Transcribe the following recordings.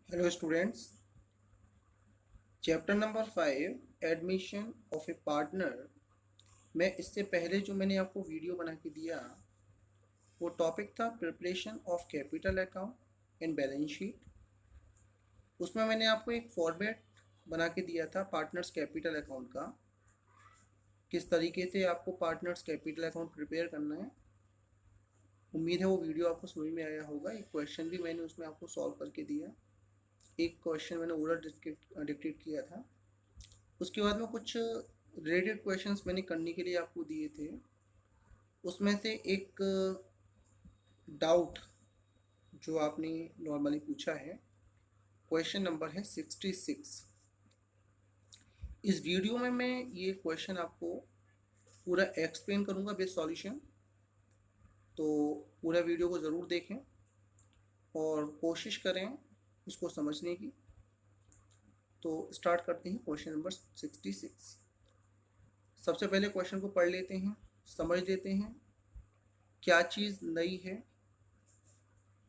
Hello students. Chapter number 5 admission of A partner में इससे पहले जो मैंने आपको वीडियो बना के दिया वो टॉपिक था preparation of capital account and balance sheet. उसमें मैंने आपको एक फॉर्मेट बना के दिया था पार्टनर्स कैपिटल अकाउंट का, किस तरीके से आपको पार्टनर्स कैपिटल अकाउंट प्रिपेयर करना है। उम्मीद है वो वीडियो आपको समझ में आया होगा। एक क्वेश्चन भी मैंने उसमें आपको सॉल्व करके दिया, एक क्वेश्चन मैंने ओरल डिक्टेट किया था। उसके बाद में कुछ रिलेटेड क्वेश्चंस मैंने करने के लिए आपको दिए थे। उसमें से एक डाउट जो आपने नॉर्मली पूछा है, क्वेश्चन नंबर है 66। इस वीडियो में मैं ये क्वेश्चन आपको पूरा एक्सप्लेन करूँगा विद सॉल्यूशन, तो पूरा वीडियो को ज़रूर देखें और कोशिश करें इसको समझने की। तो स्टार्ट करते हैं क्वेश्चन नंबर 66। सबसे पहले क्वेश्चन को पढ़ लेते हैं, समझ लेते हैं क्या चीज़ नई है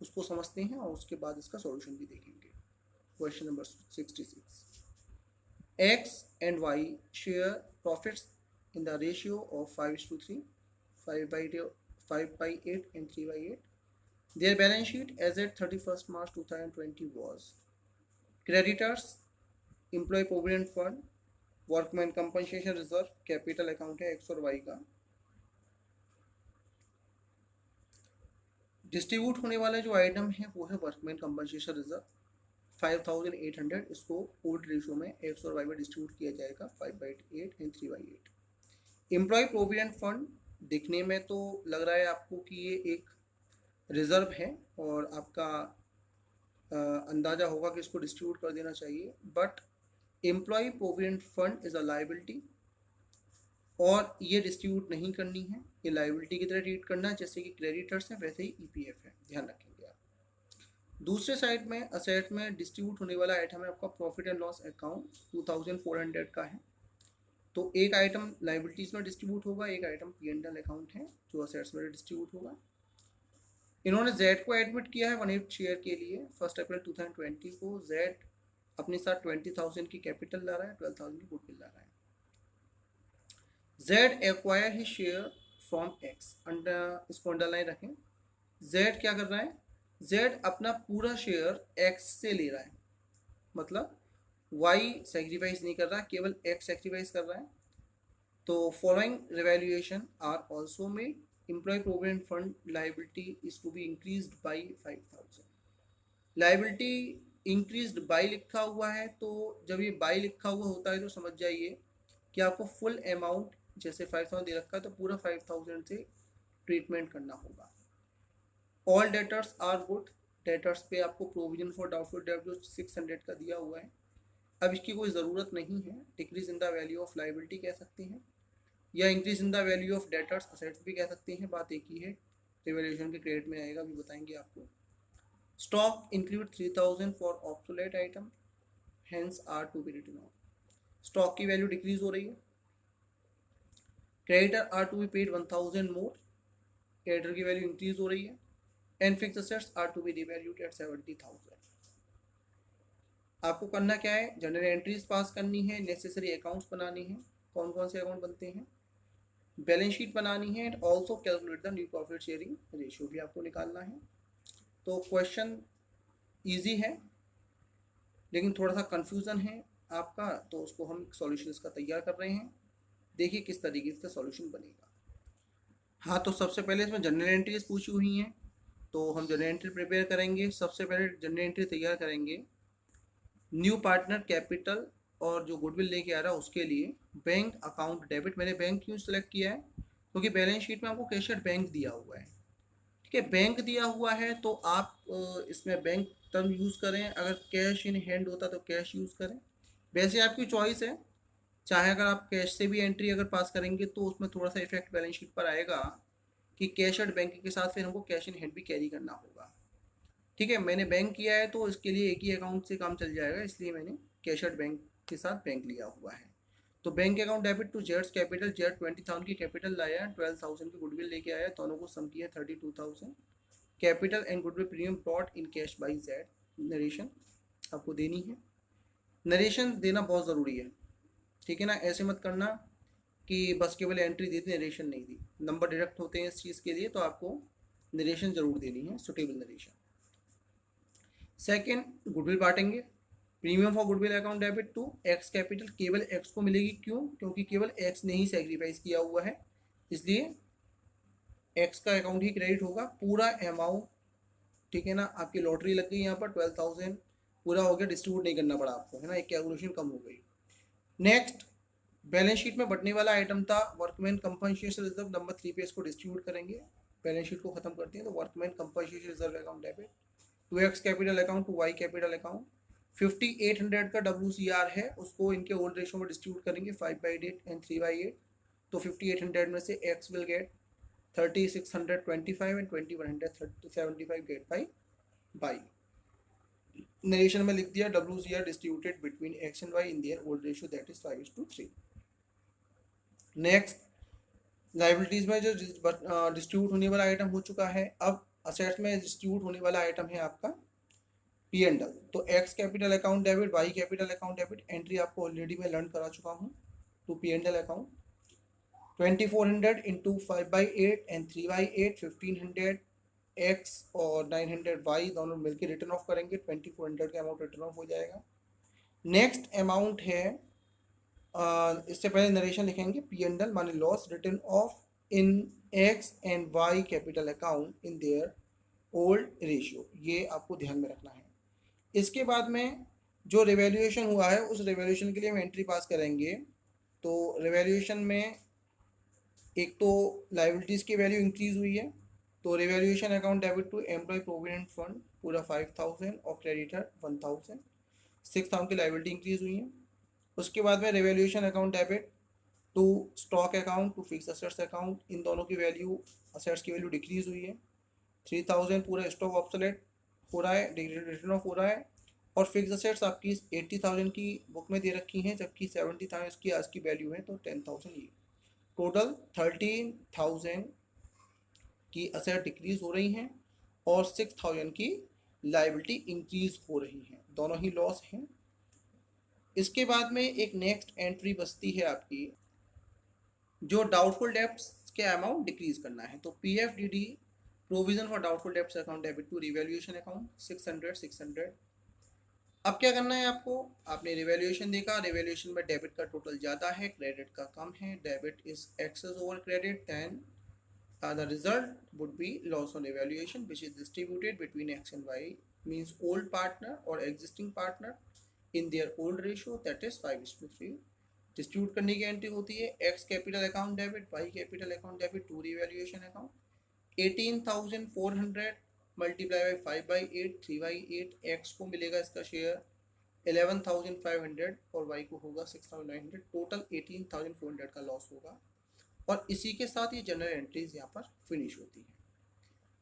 उसको समझते हैं और उसके बाद इसका सॉल्यूशन भी देखेंगे। Question number 66, X and Y share profits in the ratio of 5:3, 5/8 and 3/8. Their balance sheet as at 31st March 2020 was: creditors employee provident fund, workman compensation reserve, capital account है एक्स और Y का। Distribute होने वाला जो item है वो है workman compensation reserve 5800। इसको ओल्ड रेशियो में एक्स और वाई में डिस्ट्रीब्यूट किया जाएगा 5/8 एंड 3/8। एम्प्लॉय प्रोविडेंट फंड दिखने में तो लग रहा है आपको कि ये एक रिजर्व है और आपका अंदाजा होगा कि इसको डिस्ट्रीब्यूट कर देना चाहिए, but employ provident fund is a liability और ये डिस्ट्रीब्यूट नहीं करनी है। ये लाइबिलिटी की तरह ट्रीट करना है, जैसे कि क्रेडिटर्स है वैसे ही ईपीएफ है, ध्यान रखेंगे आप। दूसरे साइड में असेट में डिस्ट्रीब्यूट होने वाला आइटम है आपका प्रॉफिट एंड लॉस अकाउंट 2400 का है। तो एक आइटम लाइबिलिटीज में डिस्ट्रीब्यूट होगा, एक आइटम पी&एल अकाउंट है जो असेट्स में डिस्ट्रीब्यूट होगा। इन्होंने जेड को एडमिट किया है 1/8 शेयर के लिए 1 अप्रैल 2020 को। जेड अपने साथ 20,000 की कैपिटल ला रहा है, 12,000 की गुडविल ला रहा है। Z acquire he share from x, इसको अंडरलाइन रखें। जेड क्या कर रहा है, जेड अपना पूरा शेयर एक्स से ले रहा है, मतलब वाई सेक्रीफाइस नहीं कर रहा, केवल एक्स सेक्रीफाइस कर रहा है। तो following revaluation are also made, employ provident fund liability is to be increased by 5,000। Liability increased by लिखा हुआ है, तो जब ये बाई लिखा हुआ होता है तो समझ जाइए कि आपको फुल अमाउंट, जैसे 5,000 दे रखा है तो पूरा 5,000 से ट्रीटमेंट करना होगा। All debtors are good, debtors पे आपको प्रोविजन फॉर डाउटफुल डेट जो 600 का दिया हुआ है, अब इसकी कोई ज़रूरत नहीं है। Decrease in the value of liability कह सकते हैं या increase in the value of debtors assets भी कह सकते हैं, बात एक ही है। रिवैल्यूएशन के क्रेडिट में आएगा, अभी बताएंगे आपको। Stock include 3,000 for obsolete item, hence are to be written off. Stock की वैल्यू डिक्रीज हो रही है। Creditor are to be paid 1,000 more, creditor की वैल्यू इंक्रीज हो रही है। And fixed assets are to be revalued at 70,000। आपको करना क्या है, जनरल एंट्रीज पास करनी है, नेसेसरी अकाउंट्स बनानी है। कौन कौन से अकाउंट बनते हैं, बैलेंस शीट बनानी है, and also calculate the new profit sharing ratio भी आपको निकालना है। तो क्वेश्चन ईजी है लेकिन थोड़ा सा कन्फ्यूज़न है आपका, तो उसको हम सॉल्यूशन इसका तैयार कर रहे हैं। देखिए किस तरीके से सॉल्यूशन बनेगा। हाँ, तो सबसे पहले इसमें जनरल एंट्रीज पूछी हुई हैं, तो हम जनरल एंट्री प्रिपेयर करेंगे। सबसे पहले जनरल एंट्री तैयार करेंगे न्यू पार्टनर कैपिटल और जो गुडविल लेके आ रहा है उसके लिए। बैंक अकाउंट डेबिट, मैंने बैंक क्यों सिलेक्ट किया है, क्योंकि बैलेंस शीट में आपको कैश एट बैंक दिया हुआ है। ठीक है, बैंक दिया हुआ है तो आप इसमें बैंक टर्म यूज़ करें, अगर कैश इन हैंड होता तो कैश यूज़ करें। वैसे आपकी चॉइस है, चाहे अगर आप कैश से भी एंट्री अगर पास करेंगे तो उसमें थोड़ा सा इफेक्ट बैलेंस शीट पर आएगा कि कैश एट बैंक के साथ फिर हमको कैश इन हैंड भी कैरी करना होगा। ठीक है, मैंने बैंक किया है तो इसके लिए एक ही अकाउंट से काम चल जाएगा, इसलिए मैंने कैश एट बैंक के साथ बैंक लिया हुआ है। तो बैंक अकाउंट डेबिट टू जेड्स कैपिटल, जेड 20,000 की कैपिटल लाया है, 12,000 की गुडविल लेके आया, दोनों को सम किया 32,000। Capital and goodwill premium brought in cash by Z narration. आपको देनी है। नरेशन देना बहुत ज़रूरी है, ठीक है ना। ऐसे मत करना कि बस केवल एंट्री दी थी, नरेशन नहीं दी, नंबर डिडक्ट होते हैं इस चीज़ के लिए, तो आपको नरेशन जरूर देनी है, सुटेबल नरेशन। सेकेंड, गुडविल बांटेंगे। Premium for goodwill account debit to X capital, केवल एक्स को मिलेगी, क्यों? क्योंकि केवल एक्स ने ही सेक्रीफाइस किया हुआ है, इसलिए एक्स का अकाउंट ही क्रेडिट होगा। पूरा अमाउंट, ठीक है ना, आपकी लॉटरी लग गई यहाँ पर 12,000 पूरा हो गया, डिस्ट्रीब्यूट नहीं करना पड़ा आपको, है ना, एक कैलकुलेशन कम हो गई। नेक्स्ट, बैलेंस शीट में बढ़ने वाला आइटम था वर्कमैन कंपनसेशन रिजर्व, नंबर 3 पे इसको डिस्ट्रीब्यूट करेंगे, बैलेंस शीट को खत्म करते हैं। तो workman compensation reserve account debit to X capital account to Y capital account. 5800 का WCR है, उसको इनके ओल्ड रेशो में डिस्ट्रीब्यूट करेंगे 5/8 एंड 3/8। तो 5800 में से X will get 3625 and 2175 get by narration में लिख दिया WCR distributed between X and Y in their old ratio, that is 5:3। Next, liabilities में जो डिस्ट्रीब्यूट होने वाला आइटम हो चुका है, अब असेट्स में डिस्ट्रीब्यूट होने वाला आइटम है आपका P&L। तो X capital account debit, Y capital account debit, entry आपको ऑलरेडी मैं लर्न करा चुका हूँ। To P&L account 2400 into 5/8 and 3/8, 1500 X और 900 वाई दोनों मिलकर रिटर्न ऑफ करेंगे, 2400 का अमाउंट रिटर्न ऑफ हो जाएगा। नेक्स्ट अमाउंट है, इससे पहले नरेशन लिखेंगे, P&L माने loss return of in X and Y capital account in their old ratio, ये आपको ध्यान में रखना है। इसके बाद में जो रिवैल्यूएशन हुआ है, उस रिवैल्यूएशन के लिए हम एंट्री पास करेंगे। तो रिवैल्यूएशन में एक तो लाइबिलिटीज़ की वैल्यू इंक्रीज हुई है, तो revaluation account debit to employ provident fund पूरा 5000 और क्रेडिटर 1000, 6000 की लाइबिलिटी इंक्रीज हुई है। उसके बाद में revaluation account debit to stock account to fixed assets account, इन दोनों की वैल्यू, असेट्स की वैल्यू डिक्रीज हुई है। 3000 पूरा स्टॉक ऑब्सोलेट हो रहा है, रिटर्न ऑफ हो रहा है। और फिक्स असेट्स आपकी 80,000 की बुक में दे रखी हैं, जबकि 70,000 की आज की वैल्यू है, तो 10,000 ये टोटल 13,000 की असेट डिक्रीज हो रही हैं और 6,000 की लाइबिलिटी इंक्रीज हो रही हैं, दोनों ही लॉस हैं। इसके बाद में एक नेक्स्ट एंट्री बचती है आपकी, जो डाउटफुल डेब्ट्स के अमाउंट डिक्रीज करना है। तो PFDD provision for doubtful debts account debit to revaluation account 600। अब क्या करना है आपको, आपने रिवैल्यूएशन देखा, रिवैल्यूएशन में डेबिट का टोटल ज़्यादा है, क्रेडिट का कम है, debit is excess over credit, then the result would be loss on evaluation which is distributed between x and y, means old partner or existing partner in their old ratio, that is 5:3। डिस्ट्रीब्यूट करने की entry होती है x capital account debit, y capital account debit to revaluation account. 18,400 multiply by 5/8 3/8, x को मिलेगा इसका share 11,500 और y को होगा 6,900, टोटल 18,400 का लॉस होगा। और इसी के साथ ये जनरल एंट्रीज यहाँ पर फिनिश होती है।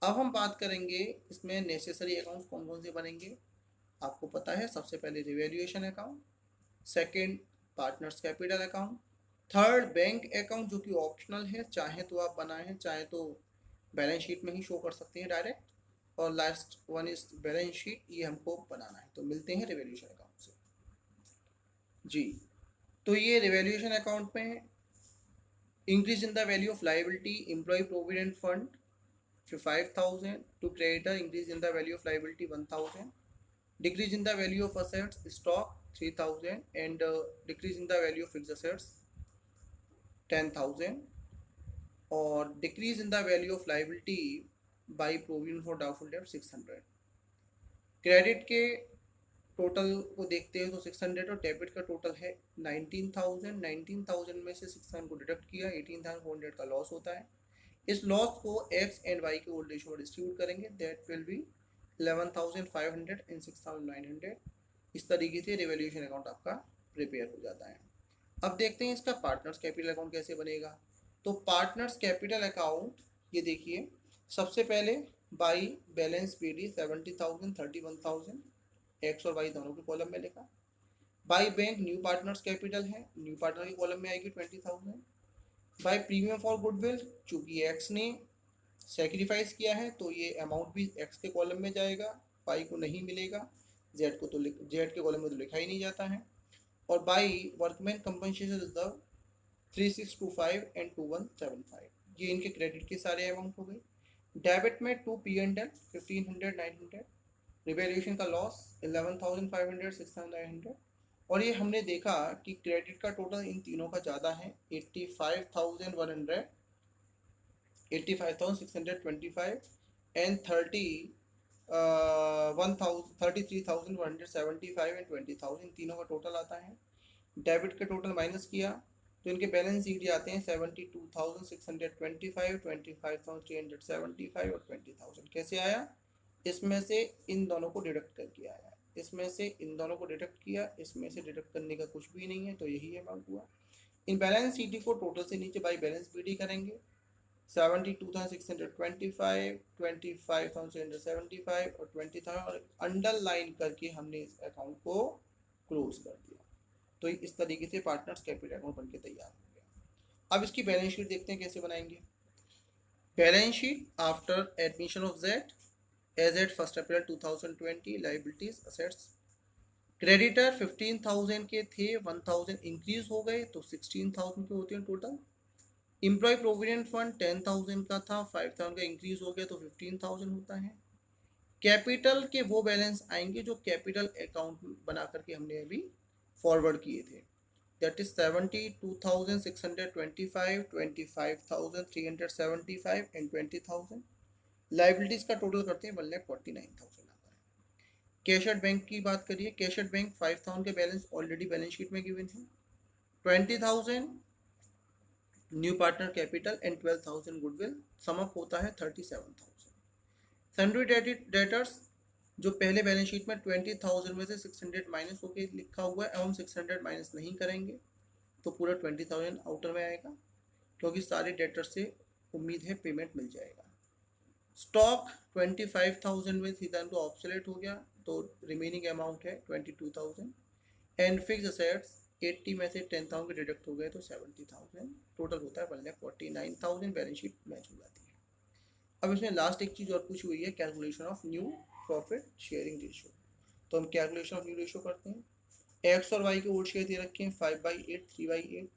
अब हम बात करेंगे इसमें नेसेसरी अकाउंट्स कौन कौन से बनेंगे। आपको पता है, सबसे पहले revaluation account, second partners capital account, third bank account जो कि ऑप्शनल है, चाहे तो आप बनाएं, चाहे तो बैलेंस शीट में ही शो कर सकते हैं डायरेक्ट, और last one is balance sheet, ये हमको बनाना है। तो मिलते हैं रिवैल्यूएशन अकाउंट से जी। तो ये रिवैल्यूएशन अकाउंट में increase in the value of liability employee provident fund 5,000 to creditor, increase in the value of liability 1,000, decrease in the value of assets stock 3,000 and decrease in the value of fixed assets 10,000 और decrease in the value of liability by provision for doubtful debt 600। Credit के total को देखते हैं तो 600 और debit का total है 19,000 में से 600 को डिडक्ट किया, 18,400 का लॉस होता है। इस लॉस को एक्स एंड वाई के ओल्ड रेशियो में डिस्ट्रीब्यूट करेंगे, दैट विल बी 11,500 एंड 6,900। इस तरीके से रिवैल्यूएशन अकाउंट आपका प्रिपेयर हो जाता है। अब देखते हैं इसका पार्टनर्स कैपिटल अकाउंट कैसे बनेगा। तो पार्टनर्स कैपिटल अकाउंट, ये देखिए, सबसे पहले बाई बैलेंस PD 70,000 31,000, एक्स और वाई दोनों के कॉलम में लिखा। By bank new partners capital है, न्यू पार्टनर के कॉलम में आएगी 20,000। बाई प्रीमियम फॉर गुडविल, चूंकि एक्स ने सेक्रीफाइस किया है तो ये अमाउंट भी एक्स के कॉलम में जाएगा, वाई को नहीं मिलेगा, जेड को तो जेड के कॉलम में तो लिखा ही नहीं जाता है। और by workman compensation reserve 3625 and 2175, ये इनके क्रेडिट के सारे अमाउंट हो गए। डेबिट में 2 P&L 1500 900, रिवैल्यूएशन का लॉस 11,500 6,900। और ये हमने देखा कि क्रेडिट का टोटल इन तीनों का ज़्यादा है, 85,100 85,625 एंड 33,175 एंड 20,000, तीनों का टोटल आता है। डेबिट का टोटल माइनस किया तो इनके बैलेंस शीट आते हैं 72,625, 25,375 और 20,000। कैसे आया? इसमें से इन दोनों को डिडक्ट करके आया, इसमें से इन दोनों को डिडक्ट किया, इसमें से डिडक्ट करने का कुछ भी नहीं है, तो यही अमाउंट हुआ। इन बैलेंस शीट को टोटल से नीचे बाई बैलेंस बीडी करेंगे, 72,625, 25,375 और 20,000, और अंडरलाइन करके हमने इस अकाउंट को क्लोज कर दिया। तो इस तरीके से पार्टनर्स कैपिटल अकाउंट बनके तैयार हो गया। अब इसकी बैलेंस शीट देखते हैं कैसे बनाएंगे। Balance sheet after admission of Z as at 1 April 2020, liabilities assets, creditor 15,000 के थे, 1,000 इंक्रीज हो गए तो 16,000 के होते हैं टोटल। एम्प्लॉय प्रोविडेंट फंड 10,000 का था, 5,000 का इंक्रीज हो गया तो 15,000 होता है। कैपिटल के वो बैलेंस आएंगे जो कैपिटल अकाउंट बना करके हमने अभी फॉरवर्ड किए थे, दैट इज 72,625, 25,375 एंड 20,000। लाइबिलिटीज का टोटल करते हैं 1,49,000 आता है। कैश एट बैंक की बात करिए, कैश एट बैंक 5,000 के बैलेंस ऑलरेडी बैलेंस शीट में गिवन है, 20,000 new partner capital and 12,000 goodwill, sum up होता है 37,000। सन्ड्री डेटर्स जो पहले बैलेंस शीट में 20,000 में से 600 माइनस होकर लिखा हुआ है, अब हम 600 माइनस नहीं करेंगे तो पूरा 20,000 आउटर में आएगा, क्योंकि सारे डेटर्स से उम्मीद है पेमेंट मिल जाएगा। स्टॉक 25,000 में सीधा इनको ऑब्सोलेट हो गया तो रिमेनिंग अमाउंट है 22,000। एंड फिक्स असेट्स 80 में से 10,000 के डिडक्ट हो गए तो 70,000, टोटल होता है 1,49,000, बैलेंस शीट मैच हो जाती है। अब इसमें लास्ट एक चीज़ और पूछी हुई है, calculation of new profit sharing ratio. तो हम कैलकुलेशन ऑफ न्यू रेशियो करते हैं। एक्स और वाई के ओल्ड शेयर दे रखे हैं 5/8, 3/8।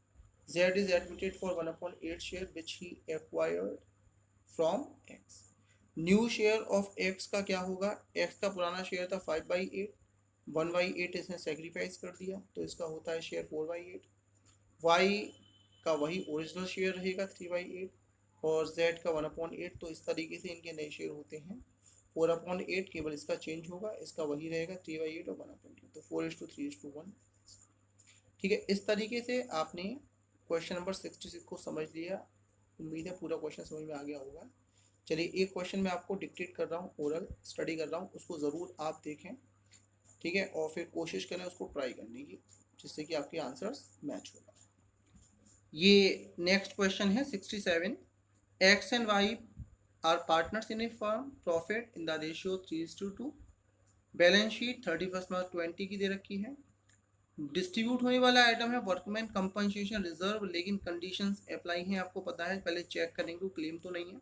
Z is admitted for 1/8 share which he acquired from x. New share of x का क्या होगा? एक्स का पुराना शेयर था 5/8, 1/8 इसने सेक्रीफाइस कर दिया तो इसका होता है शेयर 4/8। वाई का वही ओरिजिनल शेयर रहेगा 3/8 और z का 1/8, तो इस तरीके से इनके नए शेयर होते हैं 4/8, केवल इसका चेंज होगा, इसका वही रहेगा 3/8 और 1/8, तो 4:3:1। ठीक है, इस तरीके से आपने क्वेश्चन नंबर 66 को समझ लिया। उम्मीद है पूरा क्वेश्चन समझ में आ गया होगा। चलिए एक क्वेश्चन मैं आपको डिक्टेट कर रहा हूँ, ओरल स्टडी कर रहा हूँ, उसको ज़रूर आप देखें, ठीक है, और फिर कोशिश करें उसको ट्राई करने की, जिससे कि आपके आंसर्स मैच होगा। ये नेक्स्ट क्वेश्चन है 67। X and Y are partners in a firm, profit in the ratio 3:2। Balance sheet 31 March 20 की दे रखी है। डिस्ट्रीब्यूट होने वाला आइटम है वर्कमैन कंपनसेशन रिजर्व, लेकिन कंडीशंस अप्लाई हैं, आपको पता है, पहले चेक करेंगे क्लेम तो नहीं है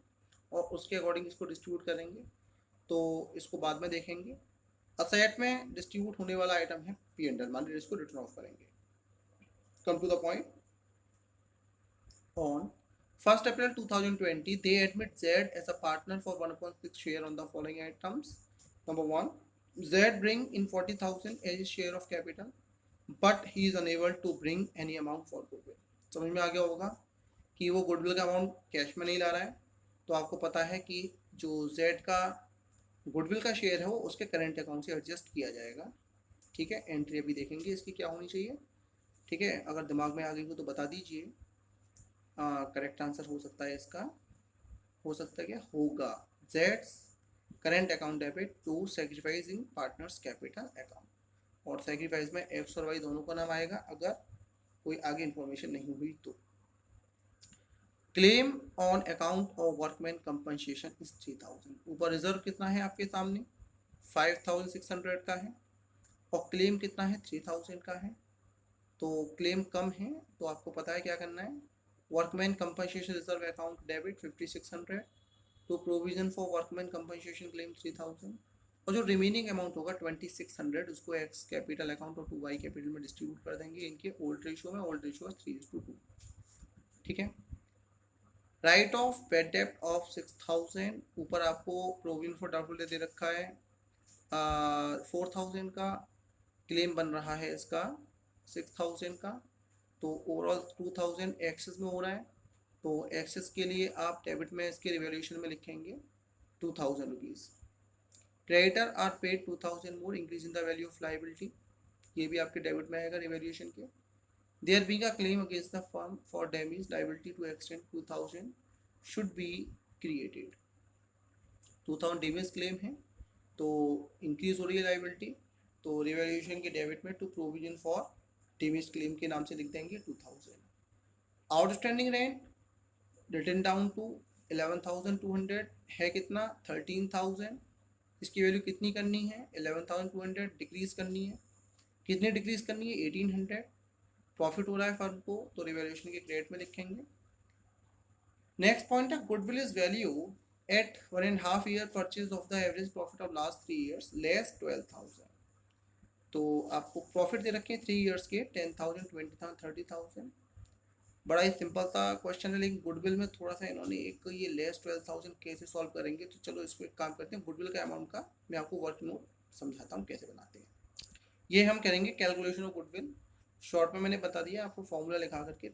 और उसके अकॉर्डिंग इसको डिस्ट्रीब्यूट करेंगे, तो इसको बाद में देखेंगे। असेट में डिस्ट्रीब्यूट होने वाला आइटम है P&L, मान लीजिए इसको रिटर्न ऑफ करेंगे। Come to the point. On 1 April 2020, they admit Z as a partner for 1.6 share on the following items. Number 1, Z bring in 40,000 as his share of capital, but he is unable to bring any amount for goodwill. समझ में आ गया होगा कि वो goodwill का amount cash में नहीं ला रहा है, तो आपको पता है कि जो Z का गुडविल का शेयर है वो उसके करेंट अकाउंट से एडजस्ट किया जाएगा। ठीक है, एंट्री अभी देखेंगे इसकी क्या होनी चाहिए। ठीक है, अगर दिमाग में आ गई हो तो बता दीजिए। करेक्ट आंसर हो सकता है इसका, हो सकता है क्या होगा, जेड्स current account debit to sacrificing partners capital account, और सेक्रीफाइस में एक्स और वाई दोनों का नाम आएगा अगर कोई आगे इंफॉर्मेशन नहीं हुई तो। Claim on account of workman compensation is 3,000। ऊपर रिजर्व कितना है आपके सामने 5,600 का है और क्लेम कितना है 3,000 का है, तो क्लेम कम है तो आपको पता है क्या करना है। Workman compensation reserve account debit 5,600 to provision for workman compensation claim 3,000, और जो रिमेनिंग अमाउंट होगा 2600 उसको एक्स कैपिटल अकाउंट और 2y कैपिटल में डिस्ट्रीब्यूट कर देंगे इनके ओल्ड रेशियो में। Old ratio 3:2। ठीक है। राइट ऑफ बैड डेब्ट ऑफ 6000, ऊपर आपको प्रोविजन फॉर डाउटफुल डेट दे रखा है 4000 का क्लेम बन रहा है इसका 6000 का, तो ओवरऑल 2000 एक्सेस में हो रहा है। तो एक्सेस के लिए आप डेबिट में इसके रिवैल्यूएशन में लिखेंगे 2000 rupees. Creditor are paid 2000 more increase in the value of liability, ये भी आपके डेबिट में आएगा रिवैल्यूएशन के। There being a claim against the firm for damage liability to extent 2000 should be created. 2000 damage claim है तो इंक्रीज हो रही है लाइबिलिटी, तो रिवैल्यूएशन के डेबिट में to provision for damage claim के नाम से लिख देंगे 2000। Outstanding rent written down to 11,200 है कितना 13,000, इसकी वैल्यू कितनी करनी है 11,200 डिक्रीज करनी है। कितनी डिक्रीज करनी है 1800। प्रॉफिट हो रहा है फर्म को तो रिवैल्यूएशन के क्रेडिट में लिखेंगे। नेक्स्ट पॉइंट है goodwill is value at 1.5 year purchase of the average profit of last 3 years less 12,000। तो आपको प्रॉफिट दे रखे हैं 3 years के 10,000 20,000 30,000। बड़ा ही सिंपल सा क्वेश्चन है, लेकिन गुडविल में थोड़ा सा इन्होंने एक ये लेस 12,000 कैसे सॉल्व करेंगे, तो चलो इसको एक काम करते हैं। गुडविल का अमाउंट का मैं आपको वर्क नोट समझाता हूँ कैसे बनाते हैं। ये हम करेंगे कैलकुलेशन ऑफ गुडविल। शॉर्ट में मैंने बता दिया आपको फॉर्मूला लिखा करके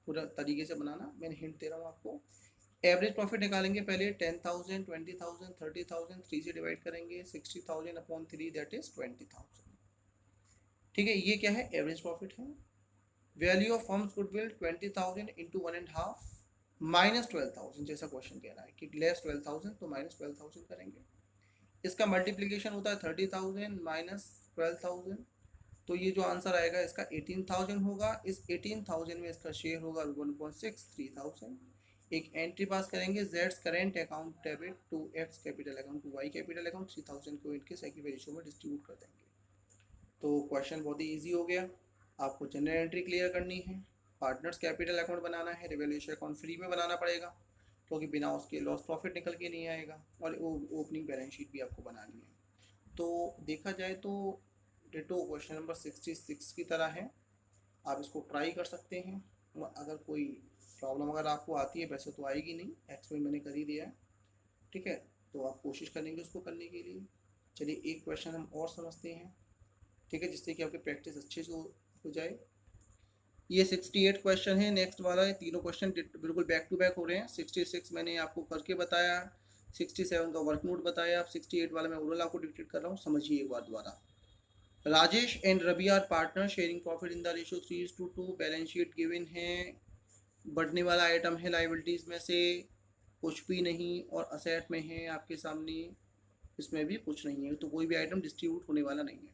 पूरा तरीके से बनाना, मैंने हिंट दे रहा हूँ आपको। एवरेज प्रॉफिट निकालेंगे पहले 10,000 20,000 30,000 3 से डिवाइड करेंगे 60,000 अपॉन 3 दैट इज 20,000। ठीक है, ये क्या है एवरेज प्रॉफिट है। Value of firms goodwill 20,000 into 1.5 minus 12,000, जैसा क्वेश्चन कह रहा है कि लेस 12,000 तो माइनस 12,000 करेंगे। इसका मल्टीप्लीकेशन होता है 30,000 माइनस 12,000, तो ये जो आंसर आएगा इसका 18,000 होगा। इस 18,000 में इसका शेयर होगा 1.6 3,000। एक एंट्री पास करेंगे जेड्स current account debit to X capital account to Y capital account 3,000 को इनके सेक्यूरिटी रेशियो में डिस्ट्रीब्यूट कर देंगे। तो क्वेश्चन बहुत ही ईजी हो गया। आपको जनरल एंट्री क्लियर करनी है, पार्टनर्स कैपिटल अकाउंट बनाना है, रिवैल्यूएशन अकाउंट फ्री में बनाना पड़ेगा क्योंकि बिना उसके लॉस प्रॉफिट निकल के नहीं आएगा, और ओपनिंग बैलेंस शीट भी आपको बनानी है। तो देखा जाए तो डिटो क्वेश्चन नंबर 66 की तरह है, आप इसको ट्राई कर सकते हैं। अगर कोई प्रॉब्लम अगर आपको आती है, वैसे तो आएगी नहीं, एक्सप्लेन मैंने कर ही दिया है। ठीक है, तो आप कोशिश करेंगे उसको करने के लिए। चलिए एक क्वेश्चन हम और समझते हैं, ठीक है, जिससे कि आपकी प्रैक्टिस अच्छे से हो जाए। ये 68 क्वेश्चन है, नेक्स्ट वाला है। तीनों क्वेश्चन बिल्कुल बैक टू बैक हो रहे हैं। 66 मैंने आपको करके बताया, 67 का वर्क नोट बताया, अब 68 वाला मैं ओरल आपको डिक्टेट कर रहा हूँ, समझिए एक बार दोबारा। Rajesh and Ravi are partner sharing profit in the ratio 3:2। Balance sheet given है, बढ़ने वाला आइटम है लाइबिलिटीज़ में से कुछ भी नहीं, और असेट में है आपके सामने इसमें भी कुछ नहीं है, तो कोई भी आइटम डिस्ट्रीब्यूट होने वाला नहीं है।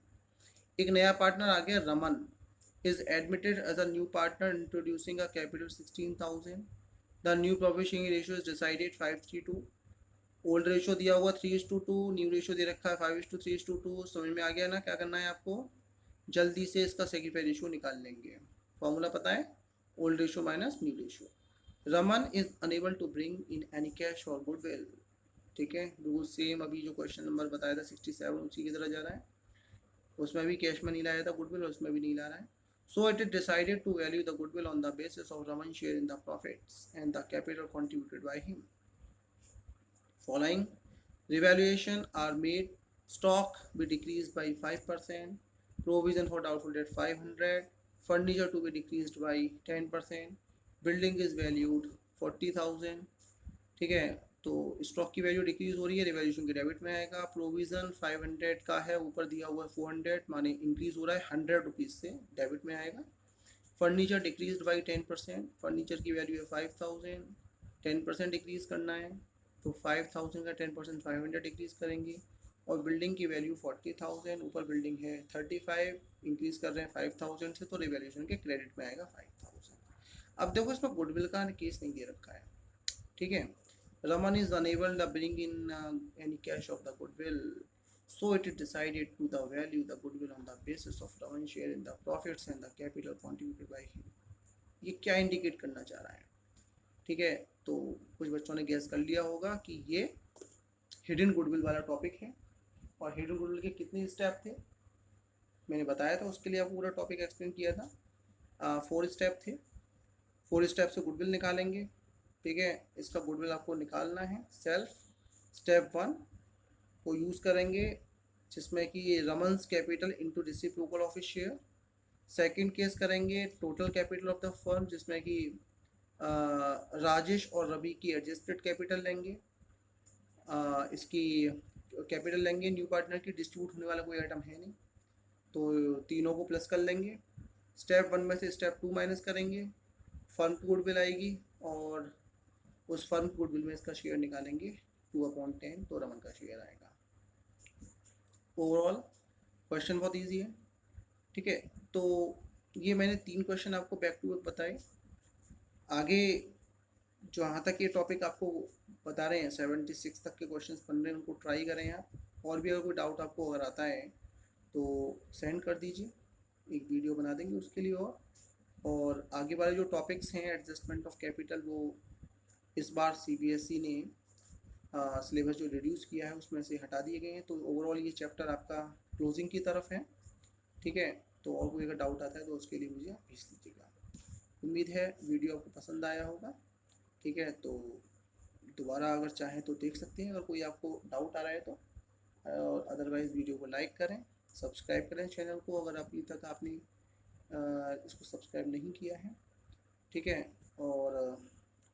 एक नया पार्टनर आ गया Raman is admitted as a new partner introducing a capital 16,000. The new provisioning ratio is decided 5:3:2. Old ratio दिया हुआ 3:2, न्यू रेशियो दे रखा है 5:3:2। समझ में आ गया ना क्या करना है आपको? जल्दी से इसका सेक्रीफाई रेशियो निकाल लेंगे। फॉर्मूला पता है, old ratio minus new ratio. Raman is unable to bring in any cash और गुडविल। ठीक है, बिल्कुल सेम अभी जो क्वेश्चन नंबर बताया था 67 उसी की तरह जा रहा है। उसमें भी कैश में नहीं लाया था गुडविल, और उसमें भी नहीं ला रहा है। So it is decided to value the goodwill on the basis of Raman's share in the profits and the capital contributed by him. Following revaluation are made: stock be decreased by 5%, provision for doubtful debt 500, furniture to be decreased by 10%, building is valued 40,000। ठीक है, तो stock की value decrease हो रही है, revaluation के debit में आएगा। प्रोविजन 500 का है, ऊपर दिया हुआ है 400, माने इंक्रीज हो रहा है 100 रुपीज़ से, डेबिट में आएगा। फर्नीचर डिक्रीज बाई 10%, फर्नीचर की वैल्यू है 5,000, 10% डिक्रीज करना है, तो 5,000 का 10% 500 डिक्रीज करेंगे। और बिल्डिंग की वैल्यू 40,000, ऊपर बिल्डिंग है 35, इंक्रीज कर रहे हैं 5,000 से, तो रिवैल्यूएशन के क्रेडिट में आएगा 5,000। अब देखो इसमें गुडविल का केस नहीं दे रखा है, ठीक है। Raman is unable to bring in any cash of the goodwill, so it is decided to the value the goodwill on the basis of Raman's share in the profits and the capital contributed by him। ये क्या indicate करना चाह रहा है? ठीक है, तो कुछ बच्चों ने गैस कर लिया होगा कि ये हिडन गुडविल वाला टॉपिक है, और हिडन गुडविल के कितने स्टेप थे मैंने बताया था, उसके लिए आपको पूरा टॉपिक एक्सप्लेन किया था। 4 स्टेप थे। 4 स्टेप से गुडविल निकालेंगे, ठीक है। इसका गुडविल आपको निकालना है सेल्फ। स्टेप 1 को यूज़ करेंगे जिसमें कि ये Raman's capital into reciprocal of a share. Second case करेंगे total capital of the firm जिसमें कि राजेश और रवि की एडजस्टेड कैपिटल लेंगे। इसकी कैपिटल लेंगे, न्यू पार्टनर की डिस्ट्रीब्यूट होने वाला कोई आइटम है नहीं, तो तीनों को प्लस कर लेंगे। स्टेप 1 में से स्टेप 2 माइनस करेंगे, फर्म की गुडविल आएगी और उस फर्म की गुडविल में इसका शेयर निकालेंगे 2/10, तो रमन का शेयर आएगा। ओवरऑल क्वेश्चन बहुत इजी है, ठीक है। तो ये मैंने 3 क्वेश्चन आपको बैक टू बैक बताए। आगे जहाँ तक ये टॉपिक आपको बता रहे हैं 76 तक के क्वेश्चंस बन रहे हैं, उनको ट्राई करें आप। और भी अगर कोई डाउट आपको अगर आता है तो सेंड कर दीजिए, एक वीडियो बना देंगे उसके लिए। और आगे वाले जो टॉपिक्स हैं एडजस्टमेंट ऑफ कैपिटल, वो इस बार CBSE ने सिलेबस जो रिड्यूस किया है उसमें से हटा दिए गए हैं, तो ओवरऑल ये चैप्टर आपका क्लोजिंग की तरफ है, ठीक है। तो और कोई अगर डाउट आता है तो उसके लिए मुझे आप भेज दीजिएगा। उम्मीद है वीडियो आपको पसंद आया होगा, ठीक है। तो दोबारा अगर चाहें तो देख सकते हैं अगर कोई आपको डाउट आ रहा है तो। और अदरवाइज़ वीडियो को लाइक करें, सब्सक्राइब करें चैनल को अगर अभी तक आपने इसको सब्सक्राइब नहीं किया है, ठीक है। और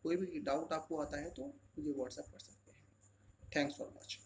कोई भी डाउट आपको आता है तो मुझे व्हाट्सएप कर सकते हैं। Thanks for watching.